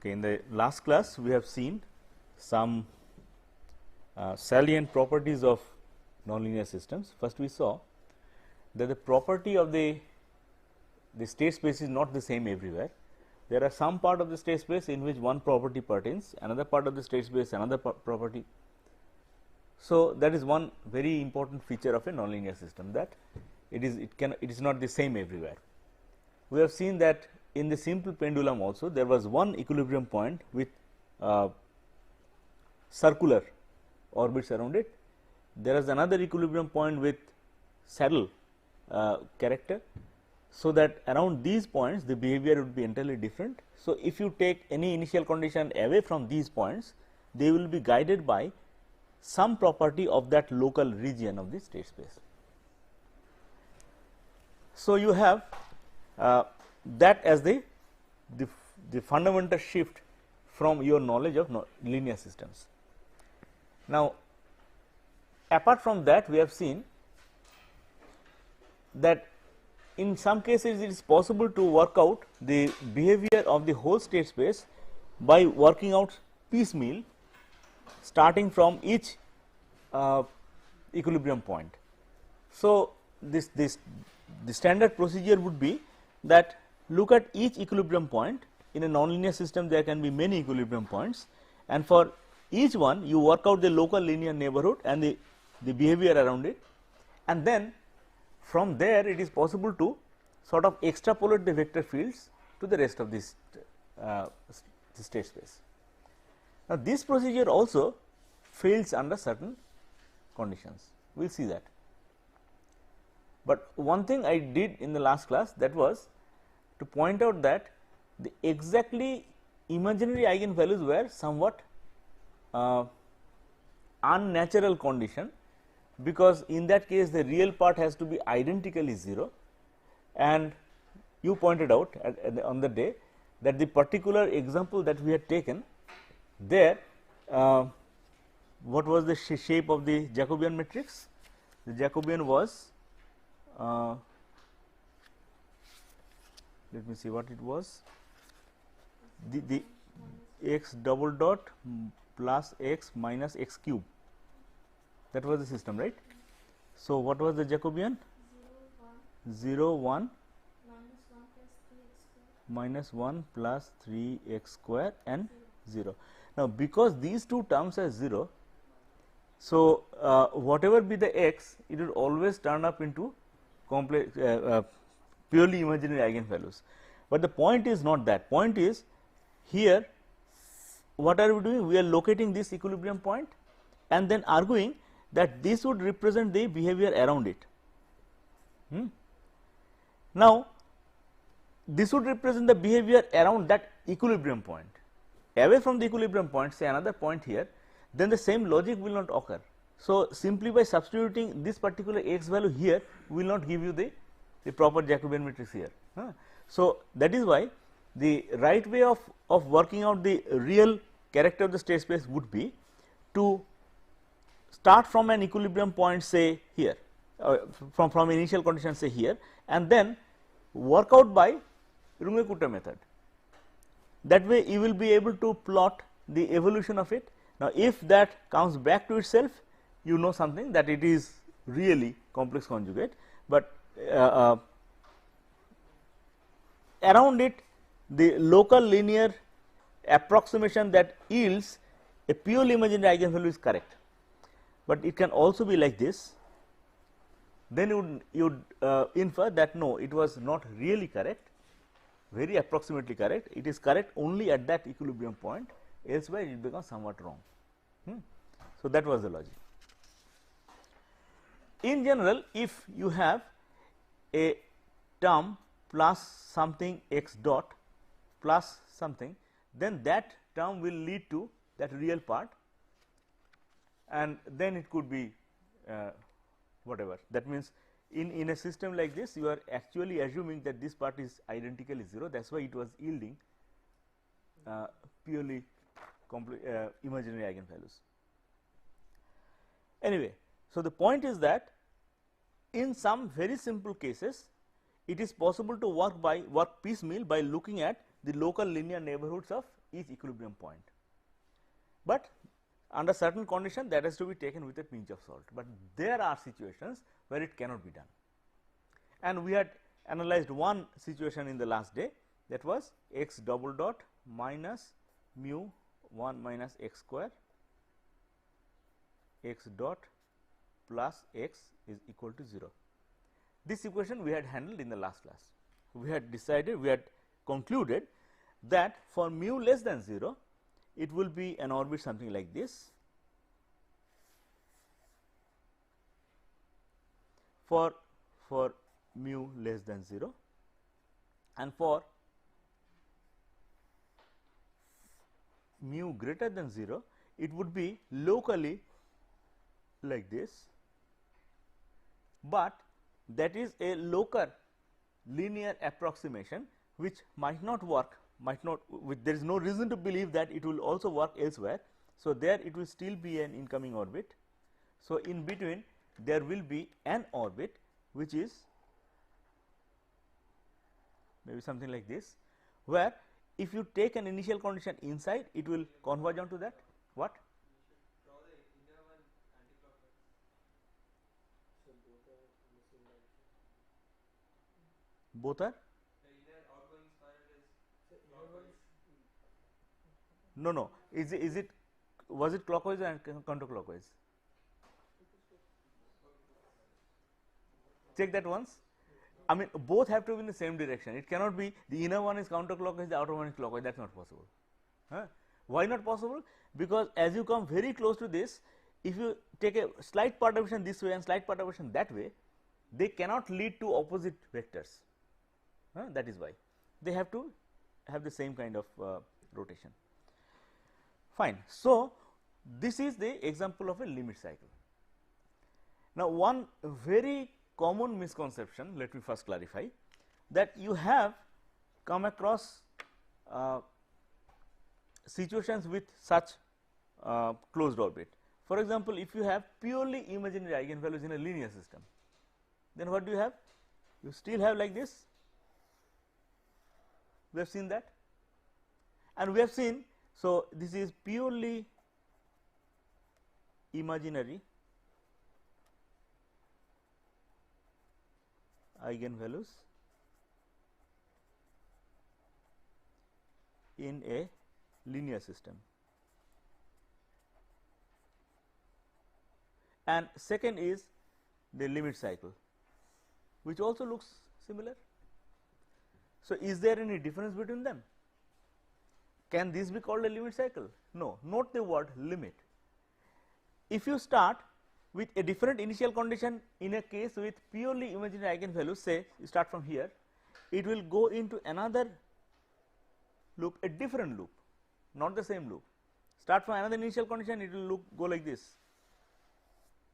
Okay, in the last class we have seen some salient properties of nonlinear systems. First we saw that the property of the state space is not the same everywhere. There are some part of the state space in which one property pertains, another part of the state space another property. So, that is one very important feature of a nonlinear system, that it is not the same everywhere. We have seen that in the simple pendulum also there was one equilibrium point with circular orbits around it. There is another equilibrium point with saddle character. So, that around these points the behavior would be entirely different. So, if you take any initial condition away from these points, they will be guided by some property of that local region of the state space. So, you have that as the fundamental shift from your knowledge of linear systems. Now, apart from that, we have seen that in some cases it is possible to work out the behavior of the whole state space by working out piecemeal starting from each equilibrium point. So, the standard procedure would be that look at each equilibrium point. In a nonlinear system there can be many equilibrium points, and for each one you work out the local linear neighborhood and the behavior around it, and then from there it is possible to sort of extrapolate the vector fields to the rest of this the state space. Now, this procedure also fails under certain conditions, we will see that. But one thing I did in the last class, that was to point out that the exactly imaginary eigenvalues were somewhat unnatural condition, because in that case the real part has to be identically 0, and you pointed out on the day that the particular example that we had taken there, what was the shape of the Jacobian matrix? The Jacobian was, let me see what it was, the x double dot plus x minus x cube, that was the system, right? So, what was the Jacobian? 0 1 minus 1 plus 3x square and 0. Now, because these two terms are 0, so whatever be the x, it will always turn up into complex purely imaginary eigenvalues. But the point is not that. Point is, here what are we doing? We are locating this equilibrium point and then arguing that this would represent the behavior around it. Now, this would represent the behavior around that equilibrium point. Away from the equilibrium point, say another point here, then the same logic will not occur. So, simply by substituting this particular x value here will not give you the proper Jacobian matrix here. So, that is why the right way of working out the real character of the state space would be to start from an equilibrium point, say here, from initial condition, say here, and then work out by Runge-Kutta method. That way you will be able to plot the evolution of it. Now, if that comes back to itself, you know something that it is really complex conjugate, but around it the local linear approximation that yields a purely imaginary eigenvalue is correct. But it can also be like this, then you would infer that no, it was not really correct, very approximately correct, it is correct only at that equilibrium point, elsewhere it becomes somewhat wrong. So, that was the logic. In general, if you have a term plus something x dot plus something, then that term will lead to that real part, and then it could be whatever. That means, in a system like this, you are actually assuming that this part is identically 0, that is why it was yielding purely imaginary eigenvalues. Anyway, so the point is that in some very simple cases, it is possible to work piecemeal by looking at the local linear neighborhoods of each equilibrium point. But under certain condition that has to be taken with a pinch of salt, but there are situations where it cannot be done. And we had analyzed one situation in the last day, that was x double dot minus mu 1 minus x square x dot plus x is equal to 0. This equation we had handled in the last class. We had decided, we had concluded that for mu less than 0, it will be an orbit something like this. For mu less than 0, and for mu greater than 0, it would be locally like this, but that is a local linear approximation which might not work, there is no reason to believe that it will also work elsewhere. So, there it will still be an incoming orbit. So, in between there will be an orbit which is maybe something like this, where if you take an initial condition inside, it will converge onto that. What? Draw the inner one anti-clockwise. So Both are? The inner outgoing spiral is clockwise. No. Is it was it clockwise or counterclockwise? Check that once. I mean, both have to be in the same direction. It cannot be the inner one is counterclockwise, the outer one is clockwise. That is not possible. Why not possible? Because as you come very close to this, if you take a slight perturbation this way and slight perturbation that way, they cannot lead to opposite vectors. That is why they have to have the same kind of rotation. Fine. So, this is the example of a limit cycle. Now, one very common misconception, let me first clarify, that you have come across situations with such closed orbit. For example, if you have purely imaginary eigenvalues in a linear system, then what do you have? You still have like this. We have seen that, and we have seen. So, this is purely imaginary eigenvalues in a linear system, and second is the limit cycle, which also looks similar. So, is there any difference between them? Can this be called a limit cycle? No. Note the word limit. If you start with a different initial condition in a case with purely imaginary eigenvalues, say you start from here, it will go into another loop, a different loop, not the same loop. Start from another initial condition, it will go like this,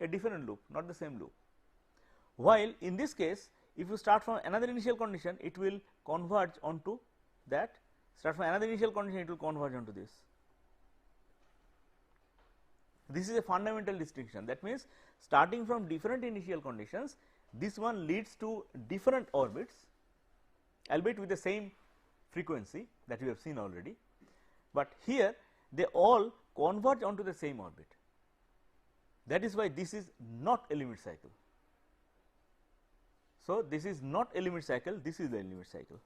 a different loop, not the same loop. While in this case, if you start from another initial condition, it will converge onto that. Start from another initial condition, it will converge onto this. This is a fundamental distinction. That means, starting from different initial conditions, this one leads to different orbits, albeit with the same frequency that we have seen already, but here they all converge onto the same orbit. That is why this is not a limit cycle. So, this is not a limit cycle, this is the limit cycle.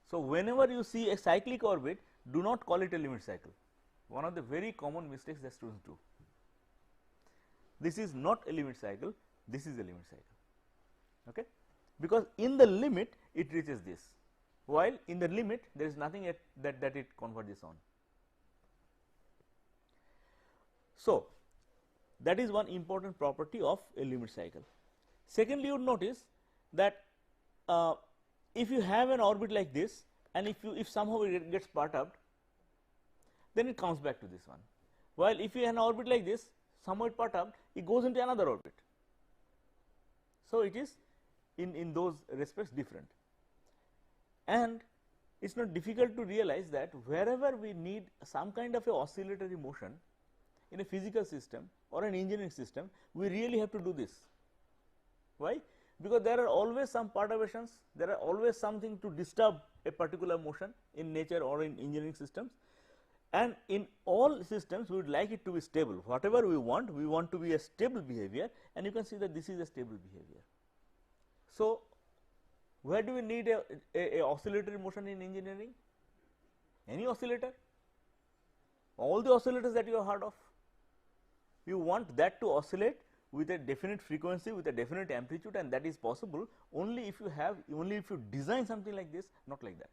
So, whenever you see a cyclic orbit, do not call it a limit cycle. One of the very common mistakes that students do. This is not a limit cycle, this is a limit cycle. Okay? Because in the limit it reaches this, while in the limit there is nothing that it converges on. So, that is one important property of a limit cycle. Secondly, you would notice that if you have an orbit like this, and if somehow it gets perturbed, then it comes back to this one. While if you have an orbit like this, somehow it perturbed, it goes into another orbit. So, it is in those respects different, and it is not difficult to realize that wherever we need some kind of a oscillatory motion in a physical system or an engineering system, we really have to do this. Why? because there are always some perturbations, there are always something to disturb a particular motion in nature or in engineering systems, and in all systems we would like it to be stable. Whatever we want to be a stable behavior, and you can see that this is a stable behavior. So, where do we need a oscillatory motion in engineering? Any oscillator? All the oscillators that you have heard of, you want that to oscillate with a definite frequency, with a definite amplitude, and that is possible only if you design something like this, not like that.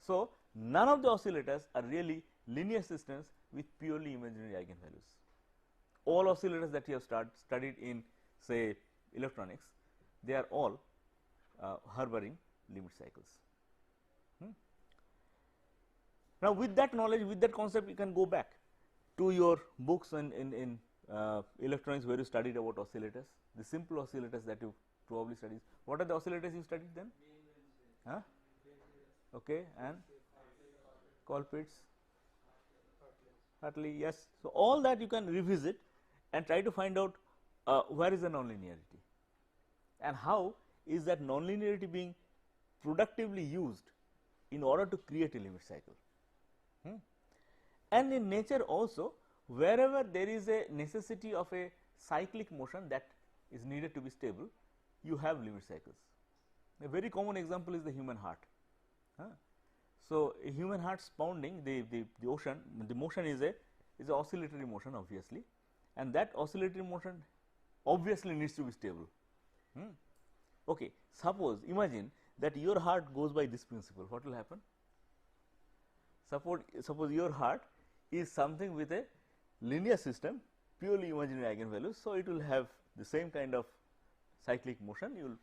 So, none of the oscillators are really linear systems with purely imaginary eigenvalues. All oscillators that you have studied in, say, electronics, they are all harboring limit cycles. Now, with that knowledge, with that concept, you can go back to your books in electronics where you studied about oscillators, the simple oscillators that you probably studied. What are the oscillators you studied then? Huh? Okay, and Colpitts, Hartley, yes. So, all that you can revisit and try to find out where is the nonlinearity and how is that nonlinearity being productively used in order to create a limit cycle. And in nature also, wherever there is a necessity of a cyclic motion that is needed to be stable, you have limit cycles. A very common example is the human heart. So, a human heart's pounding, the motion is a oscillatory motion obviously, and that oscillatory motion obviously needs to be stable. Okay, imagine that your heart goes by this principle, what will happen? Suppose your heart is something with a linear system, purely imaginary eigenvalues. So, it will have the same kind of cyclic motion.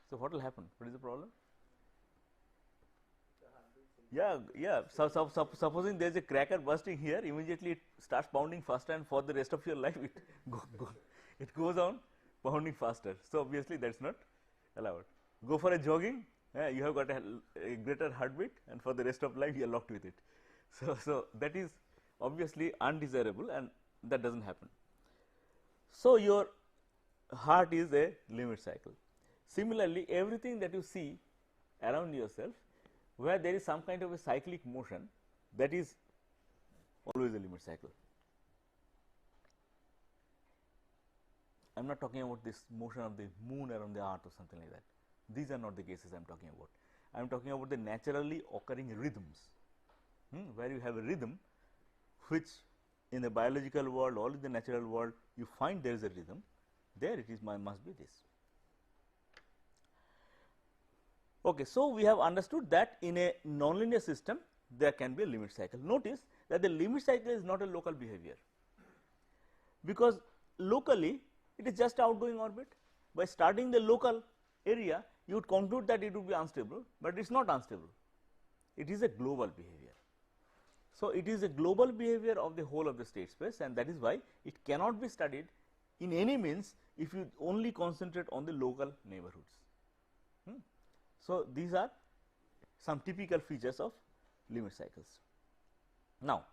So, what will happen? What is the problem? Yeah. Supposing there is a cracker bursting here, immediately it starts pounding faster, and for the rest of your life it goes on pounding faster. So, obviously, that is not allowed. Go for a jogging, you have got a greater heartbeat, and for the rest of life you are locked with it. So, that is obviously undesirable, and that does not happen. So, your heart is a limit cycle. Similarly, everything that you see around yourself, where there is some kind of a cyclic motion, that is always a limit cycle. I am not talking about this motion of the moon around the earth or something like that. These are not the cases I am talking about. I am talking about the naturally occurring rhythms, where you have a rhythm which in the biological world or in the natural world you find there is a rhythm, there it is must be this. Okay, so, we have understood that in a nonlinear system there can be a limit cycle. Notice that the limit cycle is not a local behavior, because locally it is just outgoing orbit. By starting the local area, you would conclude that it would be unstable, but it is not unstable, it is a global behavior. So, it is a global behavior of the whole of the state space, and that is why it cannot be studied in any means if you only concentrate on the local neighborhoods. So, these are some typical features of limit cycles. Now,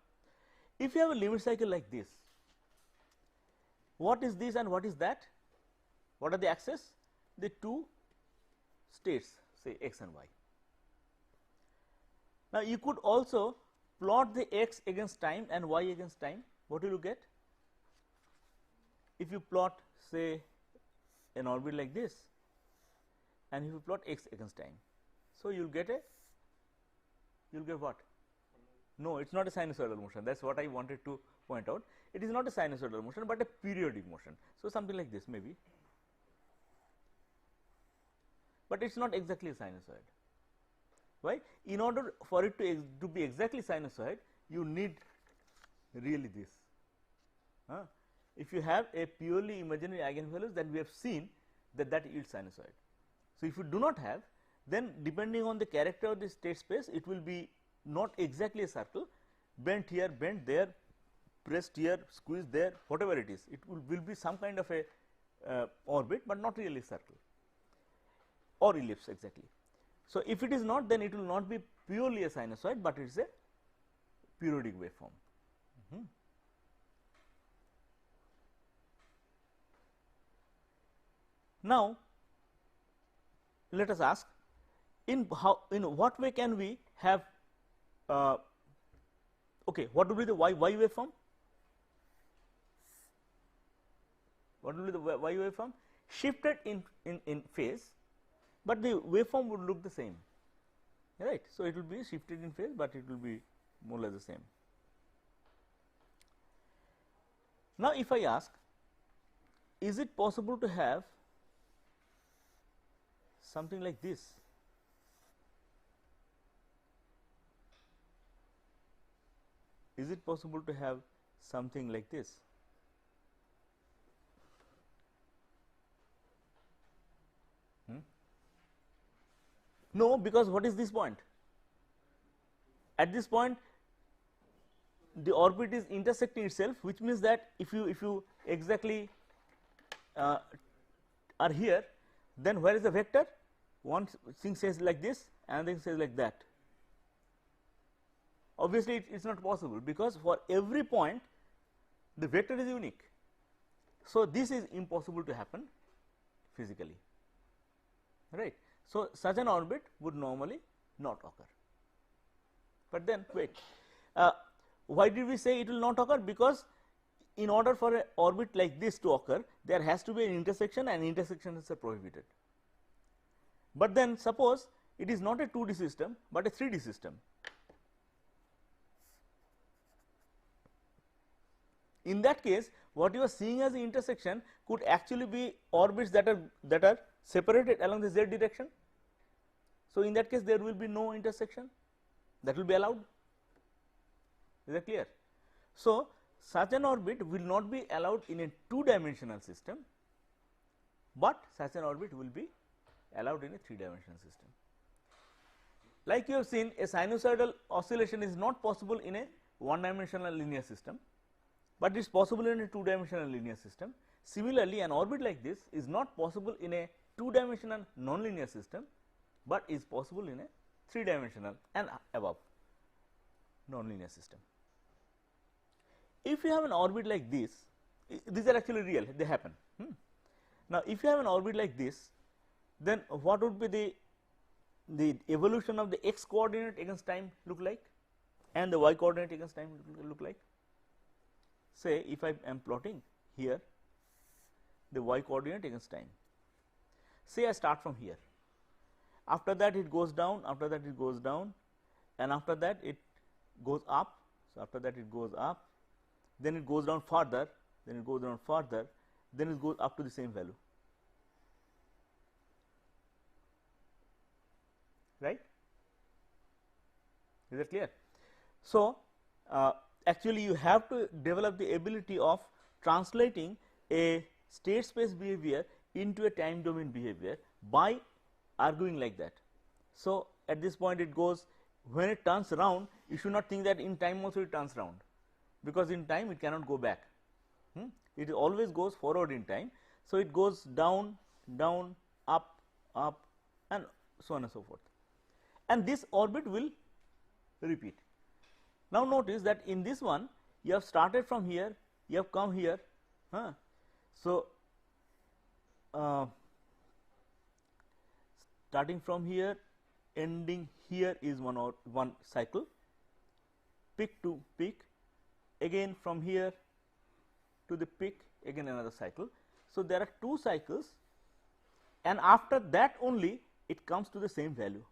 if you have a limit cycle like this, what is this and what is that? What are the axes? The two states, say x and y. Now, you could also plot the x against time and y against time. What will you get? If you plot, say, an orbit like this, and if you plot x against time, so you will get what? No, it is not a sinusoidal motion. That is what I wanted to point out. It is not a sinusoidal motion, but a periodic motion. So, something like this maybe, but it is not exactly a sinusoid. Why? In order for it to be exactly sinusoid, you need really this. If you have a purely imaginary eigenvalues, then we have seen that yields sinusoid. So, if you do not have, then depending on the character of the state space, it will be not exactly a circle, bent here, bent there, pressed here, squeezed there, whatever it is, it will be some kind of a orbit, but not really a circle or ellipse exactly. So, if it is not, then it will not be purely a sinusoid, but it is a periodic waveform. Now, let us ask, in what way can we have okay, what will be the y waveform? What will be the y waveform? Shifted in phase, but the waveform would look the same, right. So, it will be shifted in phase, but it will be more or less the same. Now, if I ask, is it possible to have something like this? Is it possible to have something like this? No, because what is this point? At this point, the orbit is intersecting itself, which means that if you exactly are here, then where is the vector? One thing says like this, another thing says like that. Obviously, it is not possible, because for every point the vector is unique. So, this is impossible to happen physically, right. So, such an orbit would normally not occur. But then wait, why did we say it will not occur? Because in order for an orbit like this to occur, there has to be an intersection, and intersections are prohibited. But then suppose it is not a 2D system, but a 3D system. In that case, what you are seeing as the intersection could actually be orbits that are separated along the z direction. So, in that case there will be no intersection that will be allowed. Is that clear? So, such an orbit will not be allowed in a 2-dimensional system, but such an orbit will be allowed in a 3-dimensional system. Like you have seen, a sinusoidal oscillation is not possible in a 1-dimensional linear system, but it is possible in a 2-dimensional linear system. Similarly, an orbit like this is not possible in a 2-dimensional nonlinear system, but is possible in a 3-dimensional and above nonlinear system. If you have an orbit like this, these are actually real, they happen. Now, if you have an orbit like this, then what would be the evolution of the x coordinate against time look like, and the y coordinate against time look like? Say, if I am plotting here the y coordinate against time, say I start from here, after that it goes down, after that it goes down, and after that it goes up. So, after that it goes up, then it goes down further, then it goes down further, then it goes up to the same value, right. Is that clear? So, actually you have to develop the ability of translating a state space behavior into a time domain behavior by arguing like that. So, at this point it goes, when it turns around, you should not think that in time also it turns around, because in time it cannot go back, it always goes forward in time. So, it goes down, down, up, up, and so on and so forth, and this orbit will repeat. Now, notice that in this one you have started from here, you have come here. So, starting from here, ending here is one cycle, peak to peak, again from here to the peak, again another cycle. So, there are 2 cycles, and after that only it comes to the same value,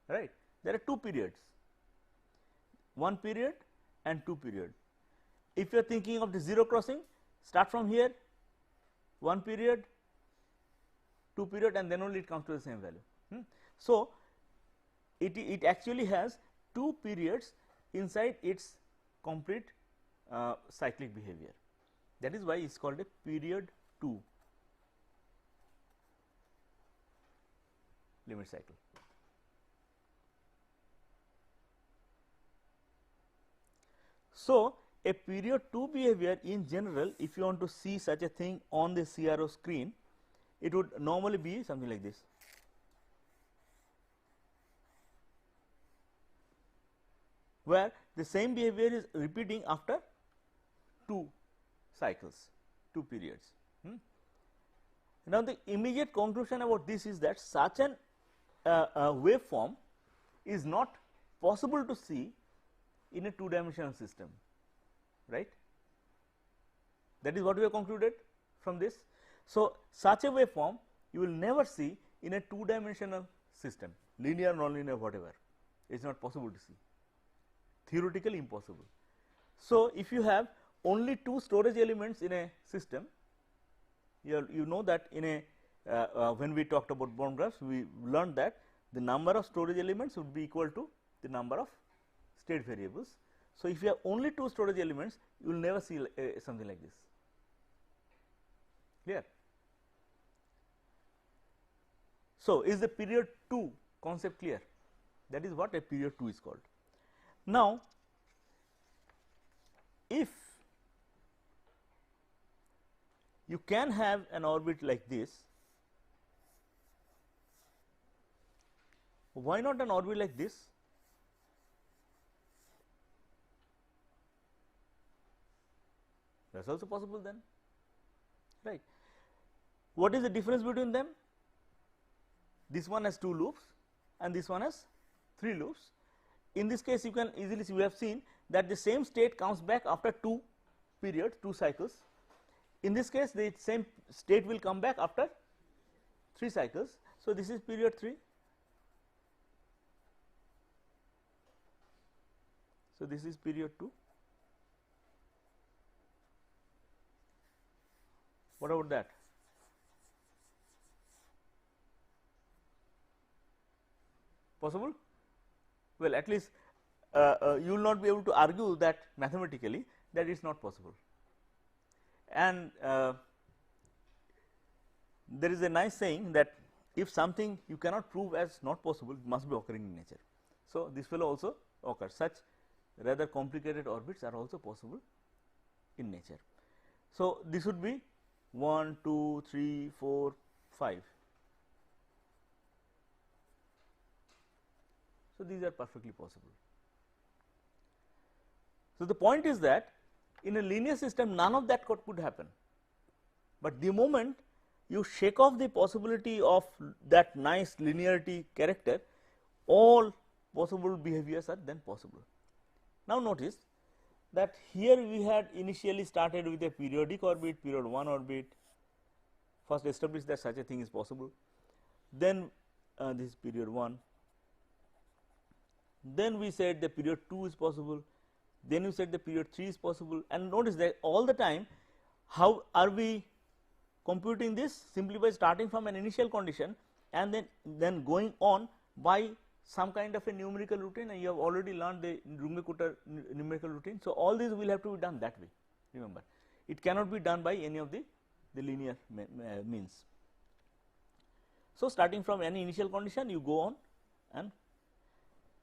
right. There are 2 periods, 1 period and 2 period. If you are thinking of the zero crossing, start from here, 1 period, 2 period, and then only it comes to the same value. So, it actually has 2 periods inside its complete cyclic behavior. That is why it is called a period 2 limit cycle. So, a period 2 behavior in general, if you want to see such a thing on the CRO screen, it would normally be something like this. Where the same behavior is repeating after 2 cycles, 2 periods. Now, the immediate conclusion about this is that such an waveform is not possible to see in a two dimensional system, right. That is what we have concluded from this. So, such a waveform you will never see in a two dimensional system, linear, nonlinear, whatever, it is not possible to see, theoretically impossible. So, if you have only two storage elements in a system, you know that in a when we talked about Born graphs, we learned that the number of storage elements would be equal to the number of state variables. So, if you have only two storage elements, you will never see something like this, clear. So, is the period 2 concept clear? That is what a period 2 is called. Now, if you can have an orbit like this, why not an orbit like this? That is also possible then, right. What is the difference between them? This one has 2 loops and this one has 3 loops. In this case, you can easily see, we have seen that the same state comes back after 2 periods, 2 cycles. In this case, the same state will come back after 3 cycles. So, this is period 3. So, this is period 2. What about that? Possible? Well, at least you will not be able to argue that mathematically that it is not possible. And there is a nice saying that if something you cannot prove as not possible, it must be occurring in nature. So, this will also occur, such rather complicated orbits are also possible in nature. So, this would be 1, 2, 3, 4, 5. So, these are perfectly possible. So, the point is that in a linear system none of that could happen, but the moment you shake off the possibility of that nice linearity character, all possible behaviors are then possible. Now, notice that here we had initially started with a periodic orbit, period 1 orbit, first established that such a thing is possible, then this is period 1, then we said the period 2 is possible, then we said the period 3 is possible, and notice that all the time how are we computing this? Simply by starting from an initial condition and then going on by some kind of a numerical routine, and you have already learned the Runge-Kutta numerical routine. So, all these will have to be done that way, remember, it cannot be done by any of the linear means. So, starting from any initial condition you go on, and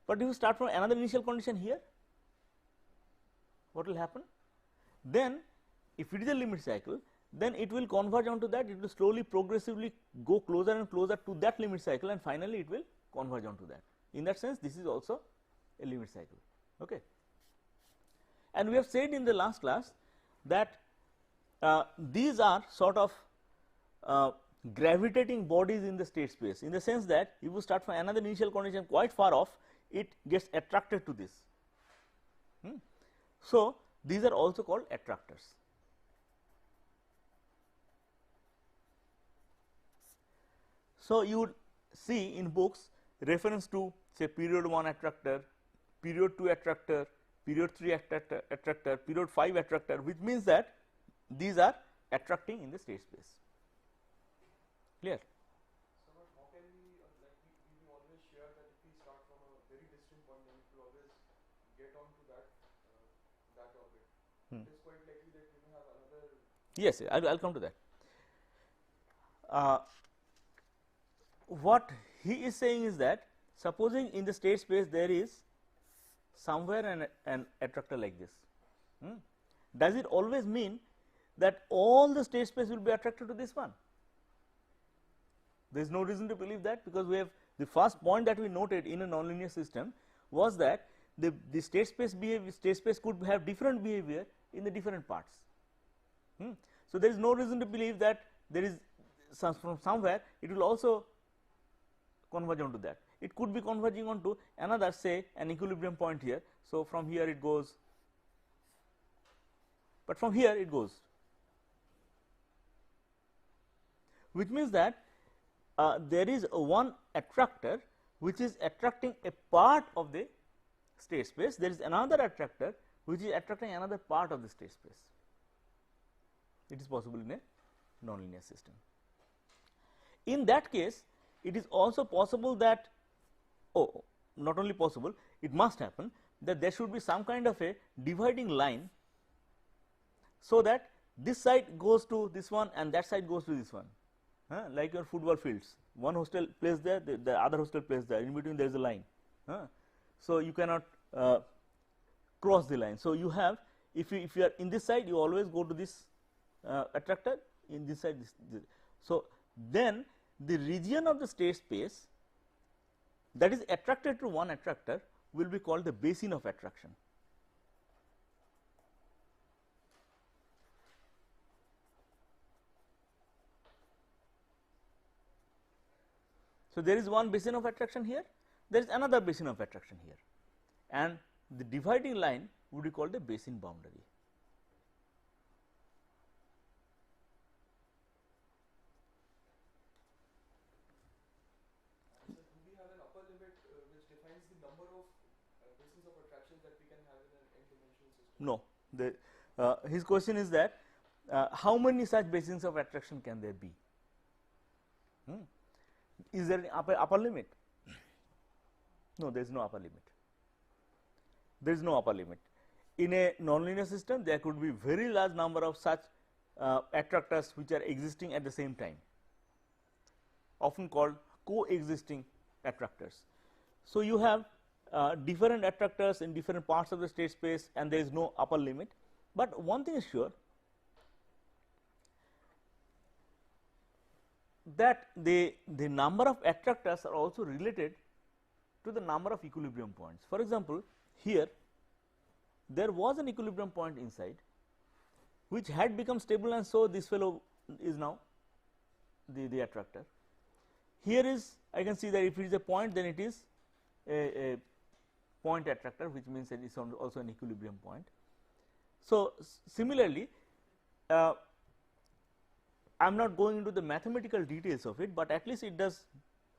but if you start from another initial condition here, what will happen? Then if it is a limit cycle, then it will converge onto that, it will slowly progressively go closer and closer to that limit cycle, and finally it will converge onto that. In that sense, this is also a limit cycle. Okay. And we have said in the last class that these are sort of gravitating bodies in the state space, in the sense that if you start from another initial condition quite far off, it gets attracted to this. So, these are also called attractors. So, you would see in books reference to say period 1 attractor, period 2 attractor, period 3 attractor, period 5 attractor, which means that these are attracting in the state space. Clear? So, but how can we we always share that if we start from a very distant point, then it will always get onto that orbit. It is quite likely that we may have another. Yes, I will come to that. What he is saying is that supposing in the state space there is somewhere an attractor like this, does it always mean that all the state space will be attracted to this one? There is no reason to believe that, because we have the first point that we noted in a nonlinear system was that the state space could have different behavior in the different parts. So, there is no reason to believe that there is from somewhere it will also converge onto that. It could be converging onto another, say, an equilibrium point here. So, from here it goes, but from here it goes, which means that there is one attractor which is attracting a part of the state space, there is another attractor which is attracting another part of the state space. It is possible in a nonlinear system. In that case, it is also possible that, not only possible, it must happen that there should be some kind of a dividing line, so that this side goes to this one and that side goes to this one, like your football fields, one hostel plays there, the other hostel plays there, in between there is a line. So, you cannot cross the line. So, you have, if you are in this side, you always go to this attractor, in this side this. So, then the region of the state space that is attracted to one attractor will be called the basin of attraction. So, there is one basin of attraction here, there is another basin of attraction here, and the dividing line would be called the basin boundary. Do we have an upper limit which defines the number of basins of attractions that we can have in an n-dimensional system? No, his question is that how many such basins of attraction can there be? Is there an upper limit? No, there is no upper limit. There is no upper limit. In a nonlinear system, there could be very large number of such attractors which are existing at the same time, often called coexisting attractors. So, you have different attractors in different parts of the state space, and there is no upper limit, but one thing is sure, that the number of attractors are also related to the number of equilibrium points. For example, here there was an equilibrium point inside which had become stable, and so this fellow is now the attractor. Here is, I can see that if it is a point, then it is a point attractor, which means that it is also an equilibrium point. So, similarly, I am not going into the mathematical details of it, but at least it does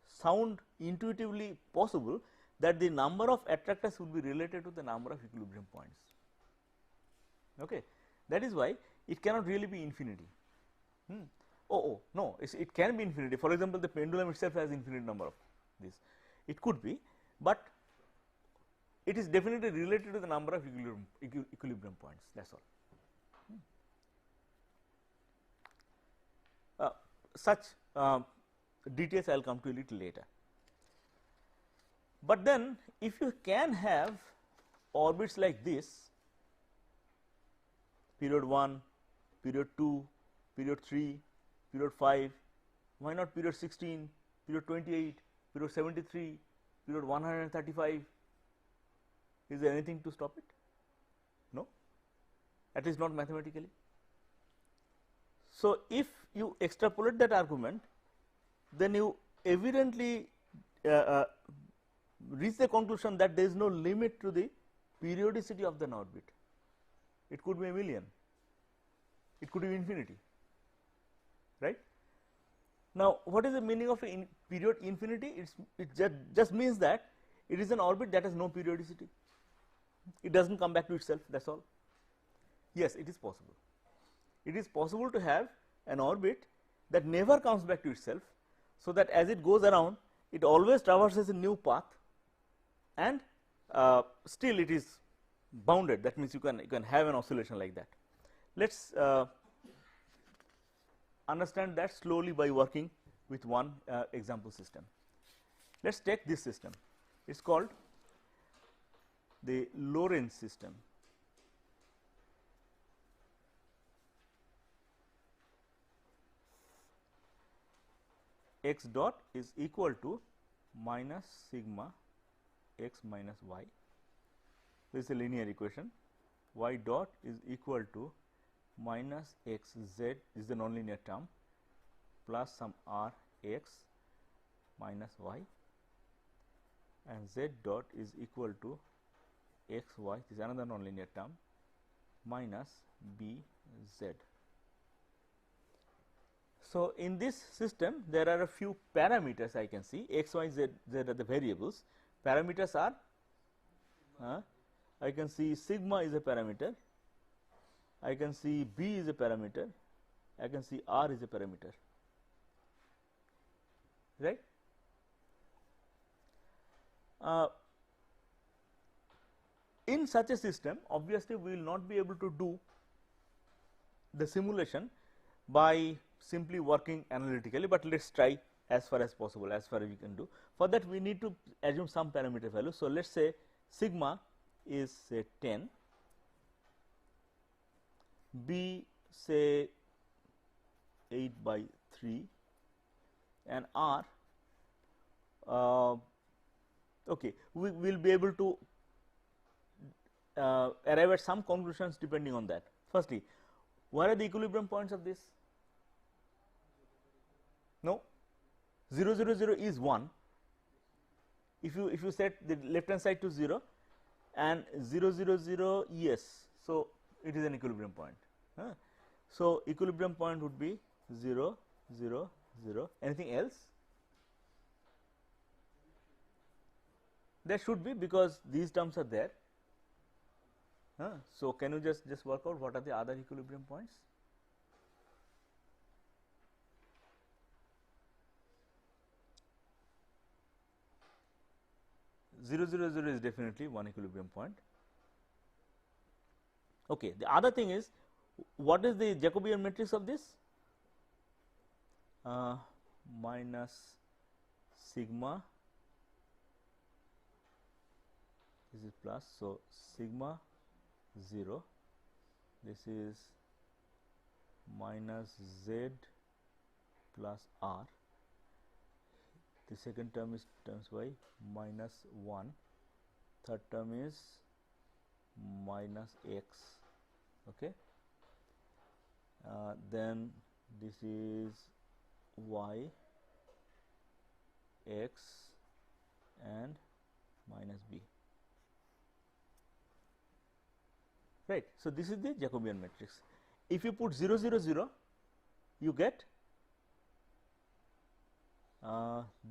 sound intuitively possible that the number of attractors would be related to the number of equilibrium points. Okay. That is why it cannot really be infinity. No, it can be infinity. For example, the pendulum itself has infinite number of this. It could be, but it is definitely related to the number of equilibrium points. That is all. Such details I will come to a little later. But then, if you can have orbits like this, period 1, period 2, period 3, period 5, why not period 16, period 28, period 73, period 135, is there anything to stop it? No, at least not mathematically. So, if you extrapolate that argument, then you evidently reach the conclusion that there is no limit to the periodicity of an orbit. It could be a million, it could be infinity, right. Now, what is the meaning of a period infinity? It just means that it is an orbit that has no periodicity, it does not come back to itself, that is all. Yes, it is possible. It is possible to have an orbit that never comes back to itself, so that as it goes around, it always traverses a new path, and still it is bounded. That means you can have an oscillation like that. Let us understand that slowly by working with one example system. Let us take this system. It is called the Lorentz system. X dot is equal to minus sigma x minus y. This is a linear equation. Y dot is equal to minus x z is the nonlinear term, plus some r x minus y, and z dot is equal to x y, this is another nonlinear term, minus b z. So, in this system there are a few parameters I can see, x, y, z, z are the variables. Parameters are I can see sigma is a parameter, I can see b is a parameter, I can see r is a parameter, right. In such a system, obviously we will not be able to do the simulation by simply working analytically, but let us try as far as possible, as far as we can do. For that we need to assume some parameter value. So, let us say sigma is say 10, b say 8 by 3, and r okay, we will be able to arrive at some conclusions depending on that. Firstly, what are the equilibrium points of this? No, 0 0 0 is 1. If you set the left hand side to 0 and 0 0 0, yes, so it is an equilibrium point. So, equilibrium point would be 0 0 0. Anything else? There should be, because these terms are there. So, can you just work out what are the other equilibrium points? Zero zero zero is definitely one equilibrium point. Okay. The other thing is, what is the Jacobian matrix of this? Minus sigma, this is plus. So, sigma 0, this is minus z plus r, the second term is times by minus 1, third term is minus x, okay. Then this is y, x and minus b, right. So, this is the Jacobian matrix. If you put 0 0 0, you get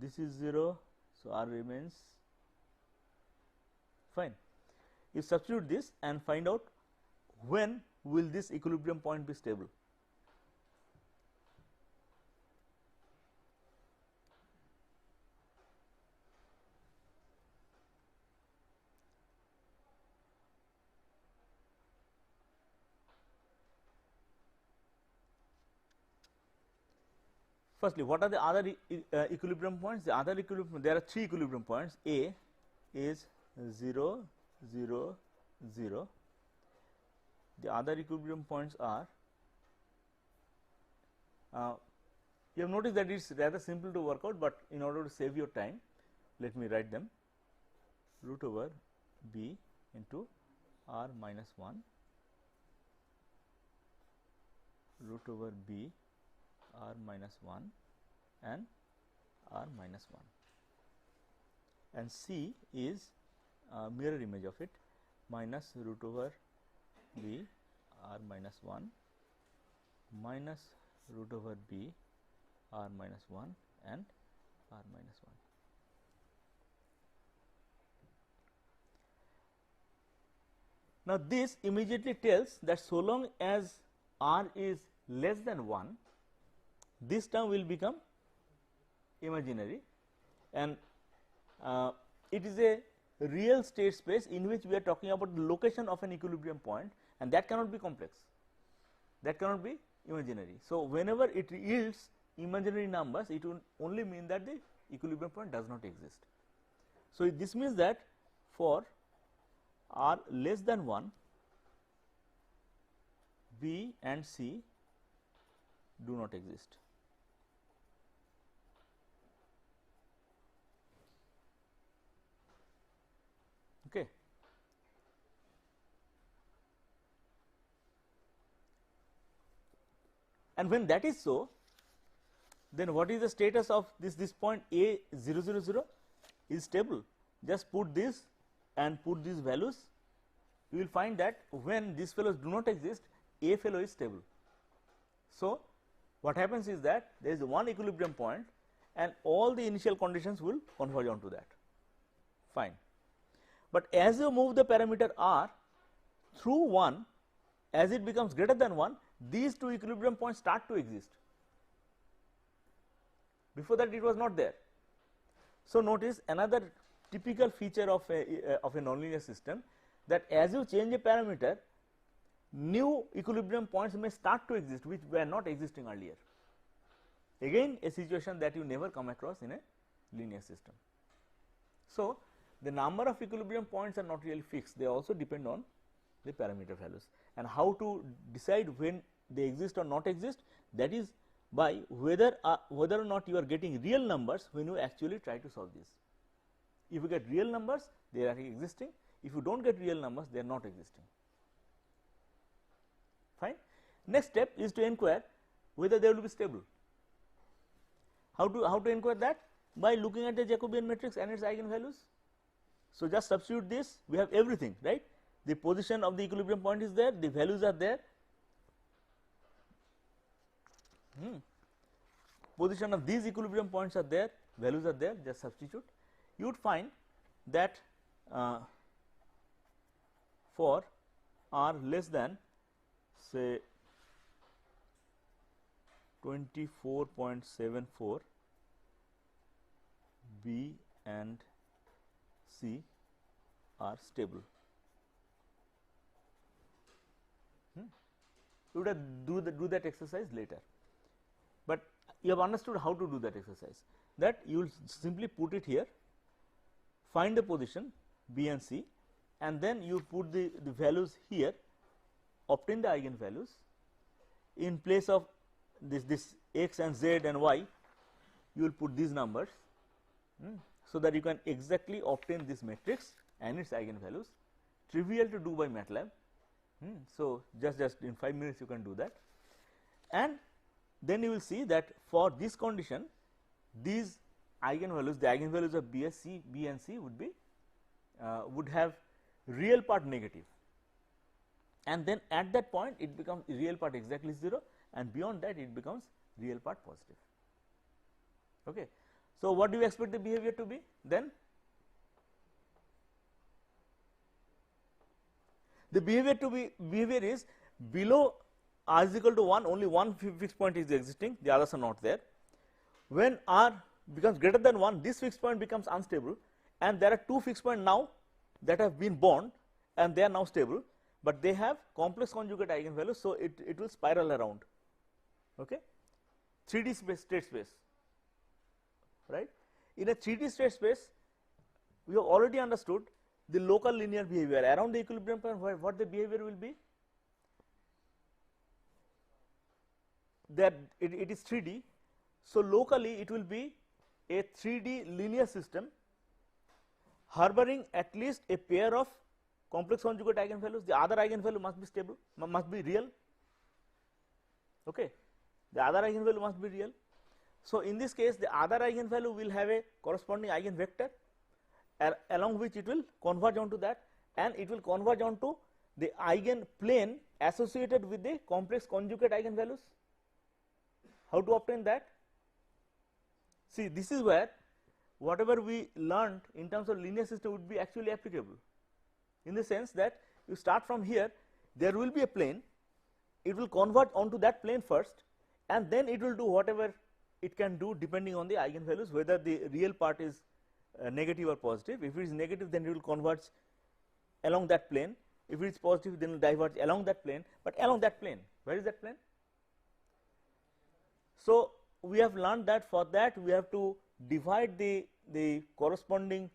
this is 0, so r remains, fine. You substitute this and find out when will this equilibrium point be stable. Firstly, what are the other equilibrium points? The other equilibrium, there are 3 equilibrium points. A is 0 0 0. The other equilibrium points are, you have noticed that it is rather simple to work out, but in order to save your time, let me write them: root over b into r minus 1, root over b r minus 1 and r minus 1, and c is mirror image of it, minus root over b r minus 1 minus root over b r minus 1 and r minus 1. Now, this immediately tells that so long as r is less than 1, this term will become imaginary, and it is a real state space in which we are talking about the location of an equilibrium point, and that cannot be complex, that cannot be imaginary. So, whenever it yields imaginary numbers, it will only mean that the equilibrium point does not exist. So, this means that for r less than 1, b and c do not exist. Okay. And when that is so, then what is the status of this point A 0 0 0 is stable. Just put this and put these values, you will find that when these fellows do not exist, A fellow is stable. So, what happens is that there is one equilibrium point and all the initial conditions will converge onto that, fine. But as you move the parameter r through 1, as it becomes greater than 1, these two equilibrium points start to exist. Before that it was not there. So, notice another typical feature of a nonlinear system, that as you change a parameter, new equilibrium points may start to exist which were not existing earlier. Again a situation that you never come across in a linear system. So, the number of equilibrium points are not really fixed, they also depend on the parameter values, and how to decide when they exist or not exist, that is by whether or not you are getting real numbers when you actually try to solve this. If you get real numbers, they are existing. If you do not get real numbers, they are not existing. Fine. Next step is to inquire whether they will be stable. How to inquire that? By looking at the Jacobian matrix and its eigenvalues. So, just substitute this, we have everything, right. The position of the equilibrium point is there, the values are there, position of these equilibrium points are there, values are there, just substitute. You would find that for r less than say 24.74, B and C are stable. You would have do that exercise later, but you have understood how to do that exercise. That you will simply put it here, find the position B and C, and then you put the values here, obtain the eigenvalues. In place of this x and z and y, you will put these numbers, so that you can exactly obtain this matrix and its eigenvalues. Trivial to do by MATLAB. So, just in 5 minutes you can do that, and then you will see that for this condition, these eigenvalues, the eigenvalues of B and C would be would have real part negative, and then at that point it becomes real part exactly 0, and beyond that it becomes real part positive. Okay. So, what do you expect the behavior to be then? The behavior is below r is equal to 1, only one fixed point is existing, the others are not there. When r becomes greater than 1, this fixed point becomes unstable, and there are two fixed points now that have been born and they are now stable, but they have complex conjugate eigenvalues. So, it will spiral around, okay. 3D state space, right. In a 3D state space, we have already understood the local linear behavior around the equilibrium point. What the behavior will be, that it is 3D. So, locally it will be a 3D linear system harboring at least a pair of complex conjugate eigenvalues. The other eigenvalue must be stable, must be real, okay. The other eigenvalue must be real. So, in this case the other eigenvalue will have a corresponding eigenvector along which it will converge onto that, and it will converge onto the eigenplane associated with the complex conjugate eigenvalues. How to obtain that? See, this is where whatever we learned in terms of linear system would be actually applicable, in the sense that you start from here, there will be a plane, it will converge onto that plane first, and then it will do whatever it can do depending on the eigenvalues, whether the real part is negative or positive. If it is negative, then it will converge along that plane. If it is positive, then it will diverge along that plane, but along that plane, where is that plane? So, we have learned that for that we have to divide the corresponding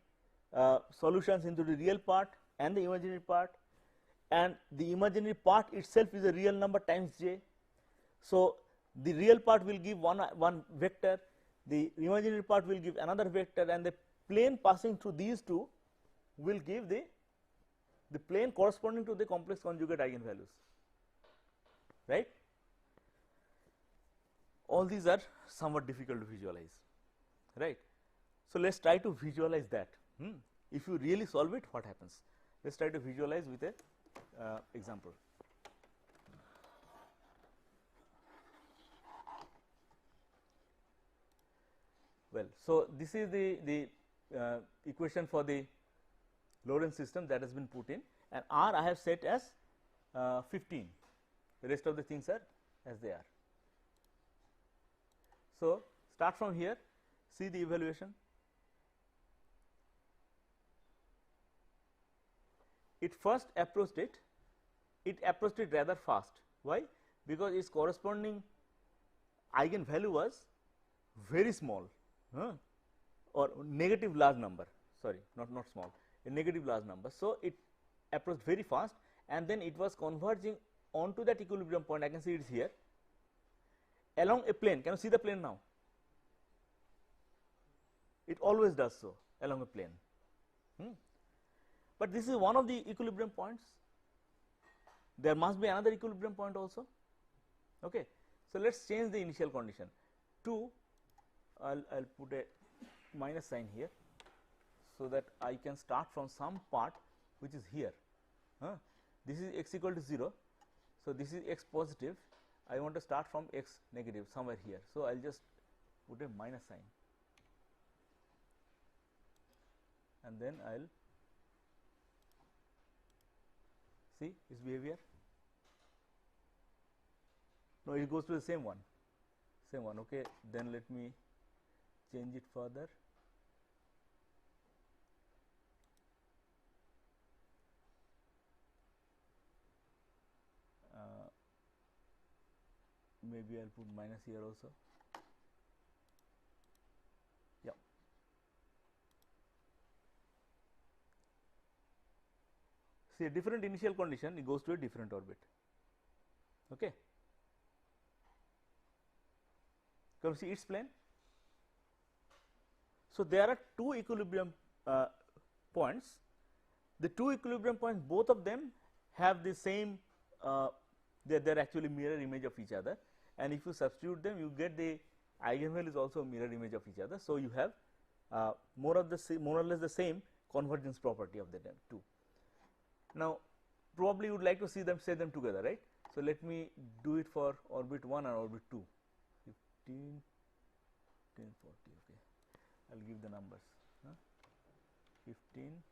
solutions into the real part and the imaginary part, and the imaginary part itself is a real number times j. So, the real part will give one vector, the imaginary part will give another vector, and the plane passing through these two will give the plane corresponding to the complex conjugate eigenvalues, right. all these are somewhat difficult to visualize, right. So, let us try to visualize that. If you really solve it, what happens? Let us try to visualize with a example. Well, so this is the equation for the Lorentz system that has been put in, and R I have set as 15, the rest of the things are as they are. So, start from here, see the evaluation. It first approached it rather fast. Why? Because its corresponding eigenvalue was very small, or negative large number, sorry, not small, a negative large number. So, it approached very fast, and then it was converging onto that equilibrium point. I can see it is here along a plane. Can you see the plane now? It always does so along a plane. But this is one of the equilibrium points. There must be another equilibrium point also. Okay. So, let us change the initial condition to, I will put a minus sign here, so that I can start from some part which is here. This is x equal to 0. So, this is x positive, I want to start from x negative somewhere here. So, I will just put a minus sign, and then I will see its behavior. No, it goes to the same one. Okay. Then let me change it further. Maybe I will put minus here also. Yeah. See, a different initial condition, it goes to a different orbit. Okay. Can you see its plane? So, there are two equilibrium points. The two equilibrium points, both of them have the same, they are actually mirror image of each other, and if you substitute them, you get the eigenvalue is also a mirror image of each other. So, you have more or less the same convergence property of the two. Now, probably you would like to see them, say them together, right. So, let me do it for orbit 1 and orbit 2, 15, 10, 40, okay. I will give the numbers, 15,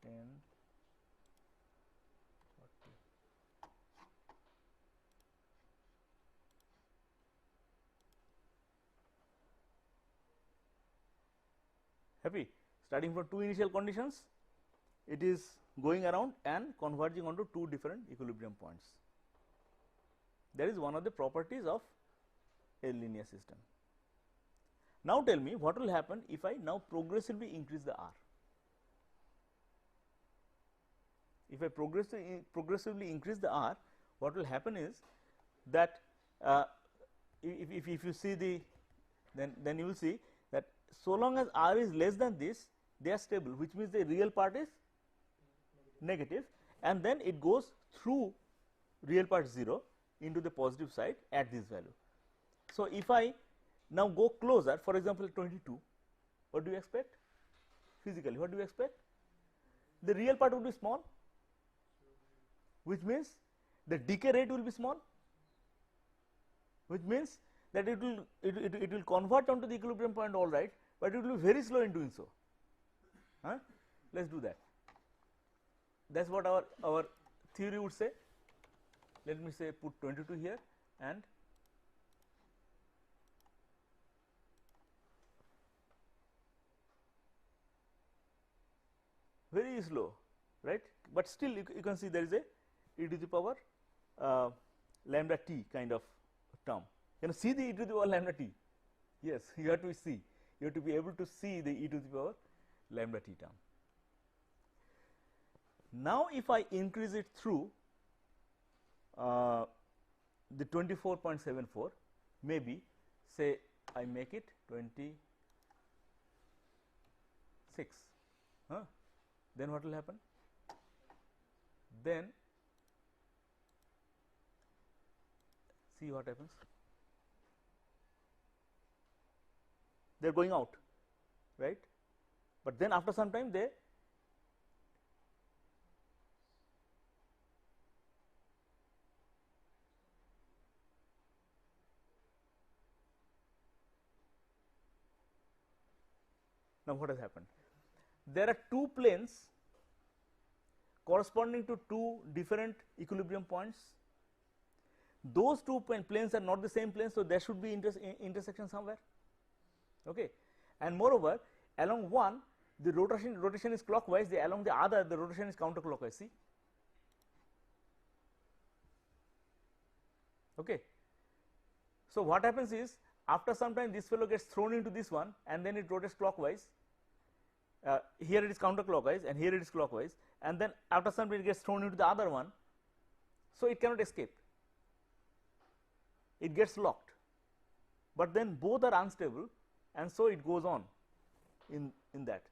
10, 40. Happy? Starting from two initial conditions, it is going around and converging onto two different equilibrium points. That is one of the properties of a linear system. Now, tell me what will happen if I now progressively increase the R. If I progressively increase the R, what will happen is that if you see the, then you will see that so long as R is less than this, they are stable, which means the real part is negative, and then it goes through real part 0 into the positive side at this value. So, if I now go closer, for example, 22, what do you expect physically? What do you expect? The real part will be small, which means the decay rate will be small, which means that it will convert onto the equilibrium point, all right, but it will be very slow in doing so. Let us do that. That is what our theory would say. Let me say put 22 here and very slow, right, but still you can see there is a e to the power lambda t kind of term. Can you see the e to the power lambda t? Yes, you have to see, you have to be able to see the e to the power lambda t term. Now, if I increase it through the 24.74, maybe say I make it 26, then what will happen? Then see what happens. they are going out, right, but then after some time they now what has happened? There are two planes corresponding to two different equilibrium points. Those two planes are not the same plane, so there should be intersection somewhere. Okay. And moreover, along one the rotation is clockwise, along the other the rotation is counterclockwise. See. Okay. So what happens is, after some time this fellow gets thrown into this one and then it rotates clockwise. Here it is counterclockwise and here it is clockwise, and then after some time it gets thrown into the other one, so it cannot escape, it gets locked, but then both are unstable and so it goes on in that.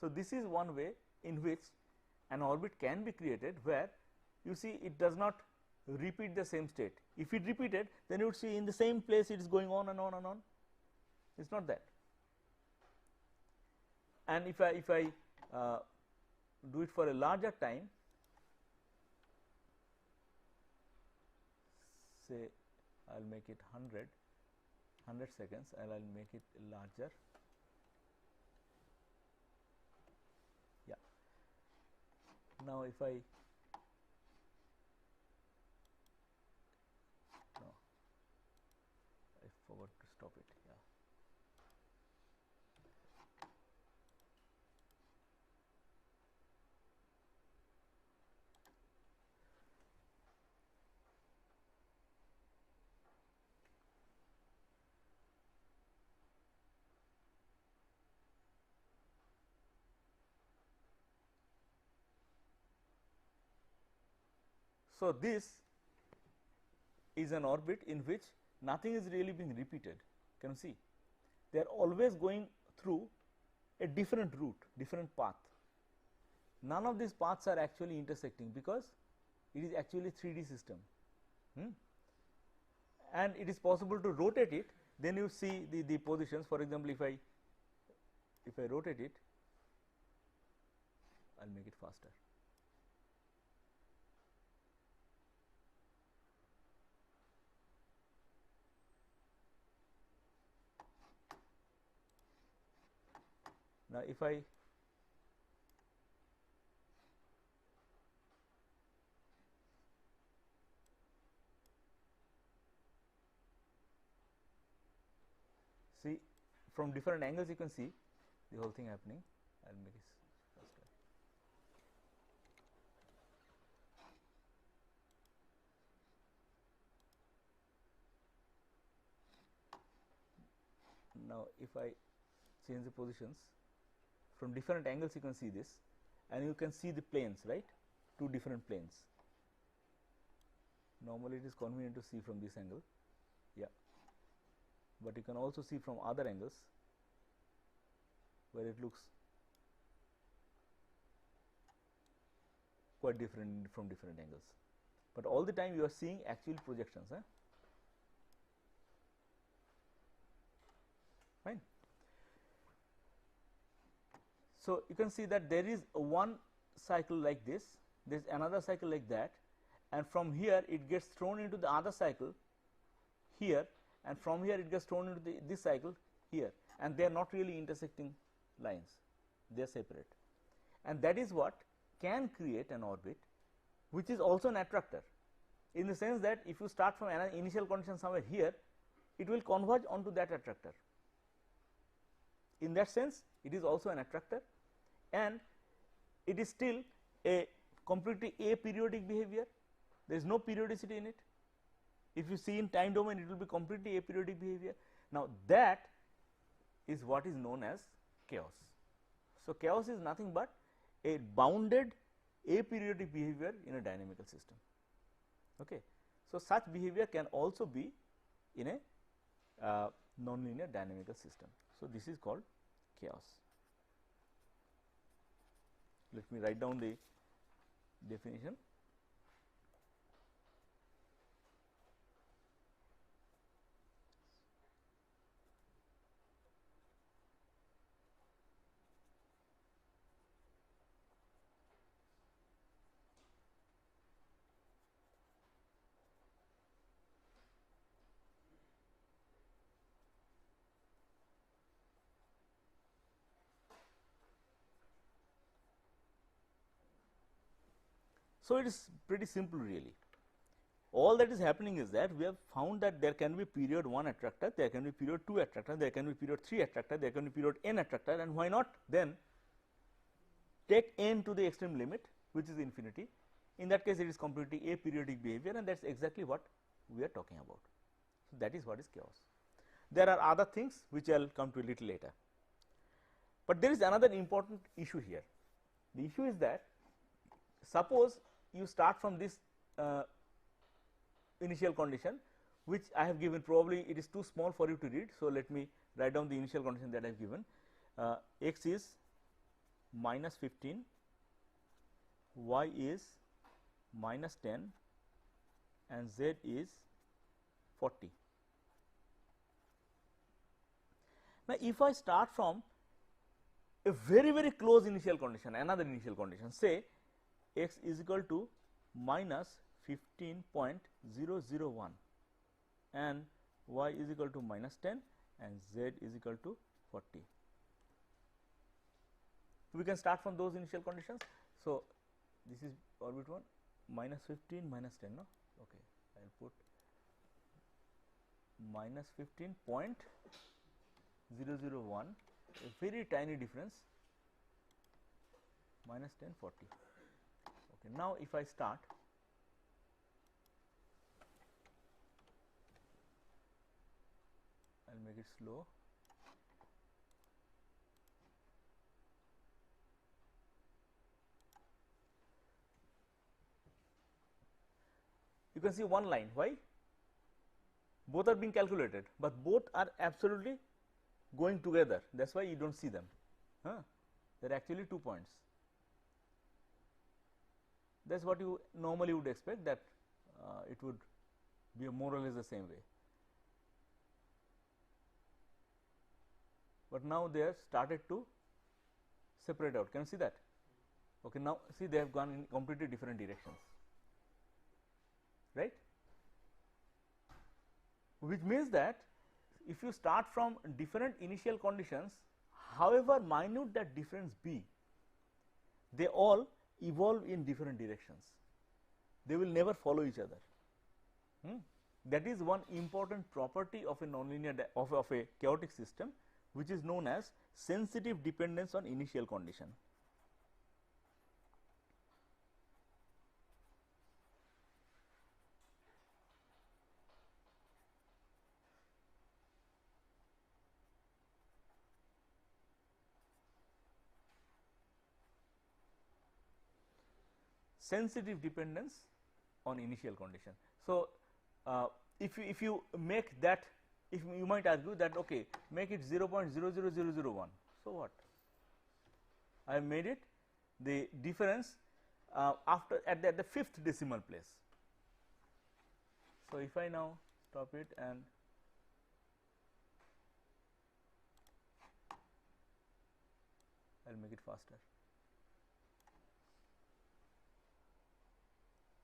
So this is one way in which an orbit can be created, where you see it does not repeat the same state. If it repeated, then you would see in the same place it is going on and on and on. It is not that. And if I do it for a larger time, say I will make it 100 seconds, and I will make it larger. Yeah. Now if I forgot to stop it. Yeah. So this is an orbit in which nothing is really being repeated. Can you see? They are always going through a different route, different path. None of these paths are actually intersecting, because it is actually 3D system. And it is possible to rotate it, then you see the positions. For example, if I rotate it, I will make it faster. Now if I see from different angles, you can see the whole thing happening. I will make it faster. Now if I change the positions, from different angles you can see this, and you can see the planes, right, two different planes. Normally it is convenient to see from this angle, yeah, but you can also see from other angles where it looks quite different from different angles, but all the time you are seeing actual projections. Fine. So you can see that there is one cycle like this, there is another cycle like that, and from here it gets thrown into the other cycle here, and from here it gets thrown into this cycle here, and they are not really intersecting lines, they are separate. And that is what can create an orbit which is also an attractor, in the sense that if you start from an initial condition somewhere here, it will converge onto that attractor. In that sense, it is also an attractor, and it is still a completely aperiodic behavior. There is no periodicity in it. If you see in time domain, it will be completely aperiodic behavior. Now that is what is known as chaos. So chaos is nothing but a bounded aperiodic behavior in a dynamical system. Okay. So such behavior can also be in a nonlinear dynamical system. So this is called chaos. Let me write down the definition. So, it is pretty simple really. All that is happening is that we have found that there can be period 1 attractor, there can be period 2 attractor, there can be period 3 attractor, there can be period n attractor, and why not then take n to the extreme limit, which is infinity. In that case, it is completely aperiodic behavior, and that is exactly what we are talking about. So, that is what is chaos. There are other things which I will come to a little later, but there is another important issue here. The issue is that suppose you start from this initial condition, which I have given, probably it is too small for you to read. So, let me write down the initial condition that I have given. X is minus 15, y is minus 10, and z is 40. Now, if I start from a very close initial condition, another initial condition, say x is equal to minus 15.001 and y is equal to minus 10 and z is equal to 40. We can start from those initial conditions. So, this is orbit 1 minus 15 minus 10, no? Okay, I will put minus 15.001, a very tiny difference, minus 10, 40. Okay, now if I start, I will make it slow. You can see one line. Why? Both are being calculated, but both are absolutely going together. That is why you do not see them. They are actually 2 points. That is what you normally would expect, that it would be more or less the same way. But now they have started to separate out. Can you see that? Okay, now see they have gone in completely different directions, right? Which means that if you start from different initial conditions, however minute that difference be, they all evolve in different directions. They will never follow each other. That is one important property of a nonlinear of a chaotic system, which is known as sensitive dependence on initial condition. Sensitive dependence on initial condition. So, if you make that, if you might argue that okay, make it 0.00001. So, what? I have made it the difference after at the 5th decimal place. So, if I now stop it and I will make it faster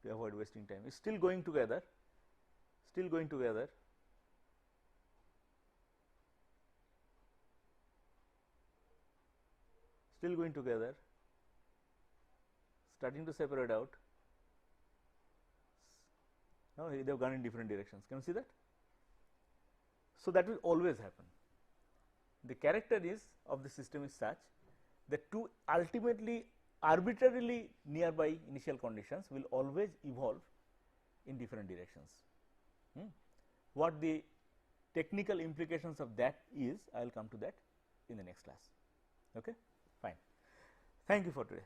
to avoid wasting time. It is still going together, still going together. Still going together, starting to separate out. Now, they have gone in different directions. Can you see that? So, that will always happen. The character is of the system is such that two ultimately arbitrarily nearby initial conditions will always evolve in different directions. What the technical implications of that is, I will come to that in the next class. Okay? Fine. Thank you for today.